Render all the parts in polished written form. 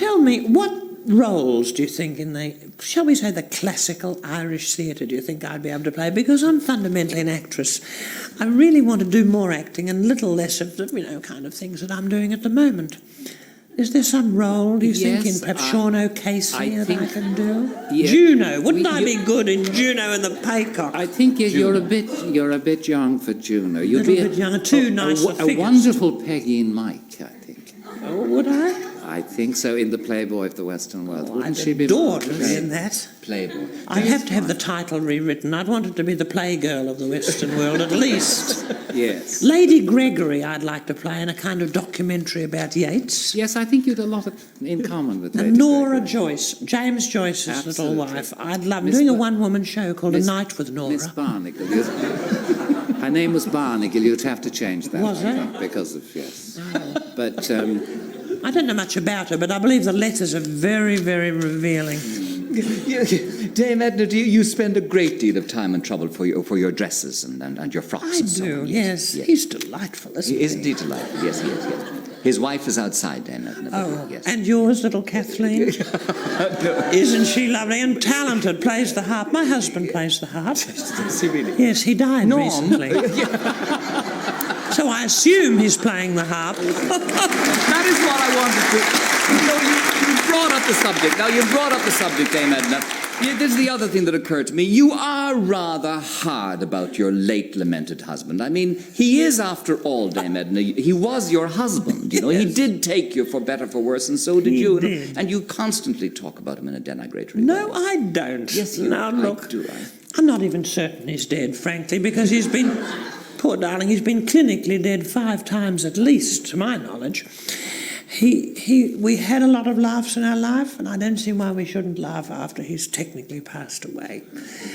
tell me, what roles do you think in the, shall we say, the classical Irish theatre do you think I'd be able to play? Because I'm fundamentally an actress. I really want to do more acting and little less of the, kind of things that I'm doing at the moment. Is there some role, do you think, in perhaps Sean O'Casey that I can do? Yeah, Juno. Wouldn't I be good in Juno and the Paycock? I think you're a bit young for Juno. You'd be a bit younger, too nice a wonderful Peggy and Mike, I think. Oh, would I? I think so, in the Playboy of the Western World. Wouldn't she be adored to be in that? Playboy. I'd have to have the title rewritten. I'd want it to be the Playgirl of the Western World, at least. Yes. Lady Gregory I'd like to play in a kind of documentary about Yeats. Yes, I think you'd have a lot in common with Lady And Nora Gregory. Joyce, James Joyce's Absolutely. little wife. I'd love doing a one-woman show called A Night with Nora. Miss Barnacle. Her name was Barnacle. You'd have to change that. Was it? Because of, yes. Oh. But... I don't know much about her, but I believe the letters are very, very revealing. Dame Edna, you spend a great deal of time and trouble for your dresses and your frocks I and so do, on. yes. He's delightful, isn't he? Isn't he delightful? Yes, he is, yes. His wife is outside, Dame Edna. Oh, yes. and yours, little Kathleen? No. Isn't she lovely and talented? Plays the harp. My husband plays the harp. Does he really? Yes, he died Norm. recently. So I assume he's playing the harp. That is what I wanted to... You brought up the subject. Now, you brought up the subject, Dame Edna. This is the other thing that occurred to me. You are rather hard about your late lamented husband. I mean, he is, after all, Dame Edna, he was your husband, you know. Yes. He did take you for better, for worse, and so did you. Did. And you constantly talk about him in a denigratory way. No, I don't. Yes, you now, look, do. I'm not even certain he's dead, frankly, because he's been... Poor darling, he's been clinically dead 5 times at least, to my knowledge. We had a lot of laughs in our life, and I don't see why we shouldn't laugh after he's technically passed away.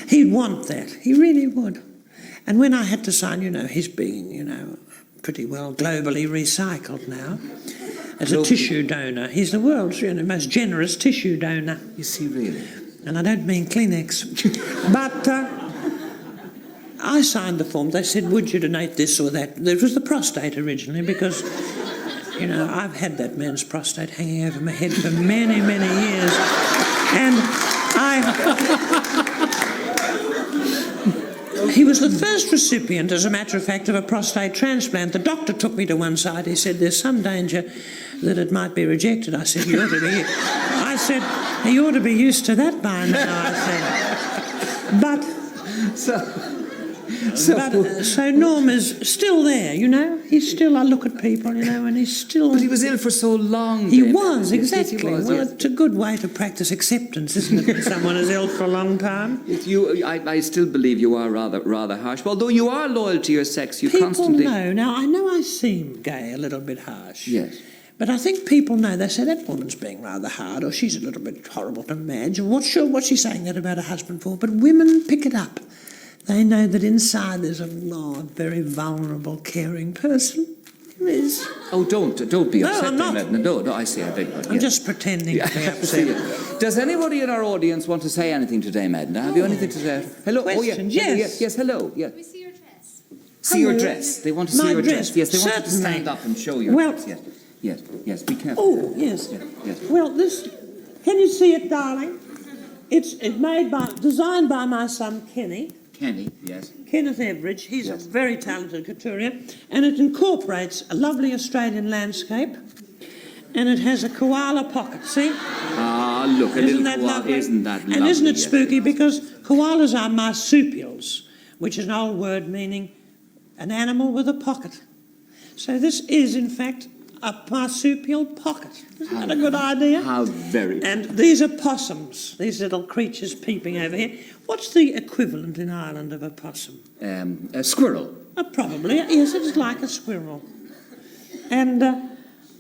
He'd want that. He really would. And when I had to sign, he's being, pretty well globally recycled now as a tissue donor. He's the world's, most generous tissue donor. Is he really? And I don't mean Kleenex. But... I signed the form. They said, would you donate this or that? It was the prostate originally because, I've had that man's prostate hanging over my head for many, many years. And he was the first recipient, as a matter of fact, of a prostate transplant. The doctor took me to one side. He said, there's some danger that it might be rejected. I said, you ought to be used to that by now, I said. So Norm is still there, He's still, I look at people, and he's still... But he was ill for so long. He David. was, exactly. Yes, he was, well, yes. It's a good way to practice acceptance, isn't it, when someone is ill for a long time? I still believe you are rather harsh. Although you are loyal to your sex, you people constantly... know. Now, I know I seem gay, a little bit harsh. Yes. But I think people know. They say, that woman's being rather hard, or she's a little bit horrible to manage. What's she saying that about her husband for? But women pick it up. They know that inside there's a very vulnerable, caring person. There is. Oh, don't be upset. No, I'm not. Edna. No, I see. I beg your pardon. I'm just pretending to be upset. Does anybody in our audience want to say anything to Dame Edna? Have you anything to say? Hello? Questions, Yes, hello. Yes. Can we see your dress? See your dress. They want to see your dress. Yes, they want you to Certainly. stand up and show your dress. Yes, be careful. Oh, yes. Yes. Well, can you see it, darling? It's designed by my son, Kenny. Kenny, yes. Kenneth Everage. He's a very talented couturier. And it incorporates a lovely Australian landscape. And it has a koala pocket, see? Ah, look, Isn't that lovely? Isn't that lovely? And isn't it spooky? Because koalas are marsupials, which is an old word meaning an animal with a pocket. So this is, in fact, a marsupial pocket. Isn't that a good idea? How very... And these are possums, these little creatures peeping over here. What's the equivalent in Ireland of a possum? A squirrel. Probably, yes, it's like a squirrel. And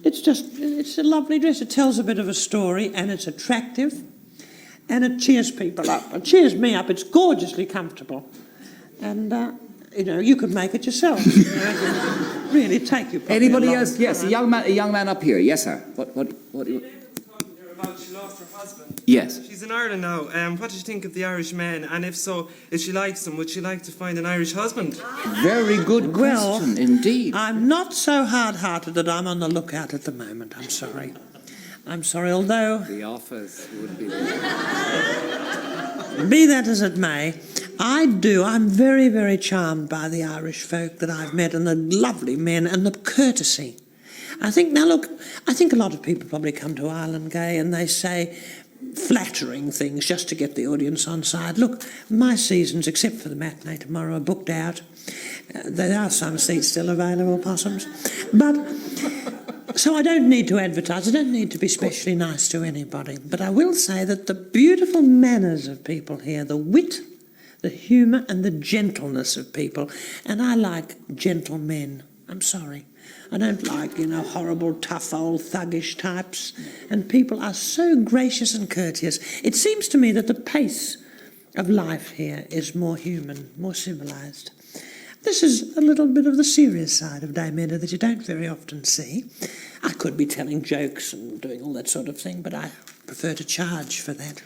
it's a lovely dress. It tells a bit of a story, and it's attractive, and it cheers people up. It cheers me up. It's gorgeously comfortable. And... you could make it yourself. Really take you. Anybody else? Yes, a young man up here. Yes, sir. What? She lost her husband. Yes. She's in Ireland now. What does she think of the Irish men? And if so, if she likes them, would she like to find an Irish husband? Very good question, indeed. I'm not so hard-hearted that I'm on the lookout at the moment. I'm sorry. I'm sorry, although, The offers would be there. be that as it may, I'm very, very charmed by the Irish folk that I've met and the lovely men and the courtesy. I think a lot of people probably come to Ireland Gay and they say flattering things just to get the audience on side. Look, my seasons, except for the matinee tomorrow, are booked out. There are some seats still available, possums. But, so I don't need to advertise. I don't need to be specially nice to anybody. But I will say that the beautiful manners of people here, the wit, the humour and the gentleness of people, and I like gentle men. I'm sorry. I don't like, horrible, tough, old, thuggish types. And people are so gracious and courteous. It seems to me that the pace of life here is more human, more civilised. This is a little bit of the serious side of Dame Edna that you don't very often see. I could be telling jokes and doing all that sort of thing, but I prefer to charge for that.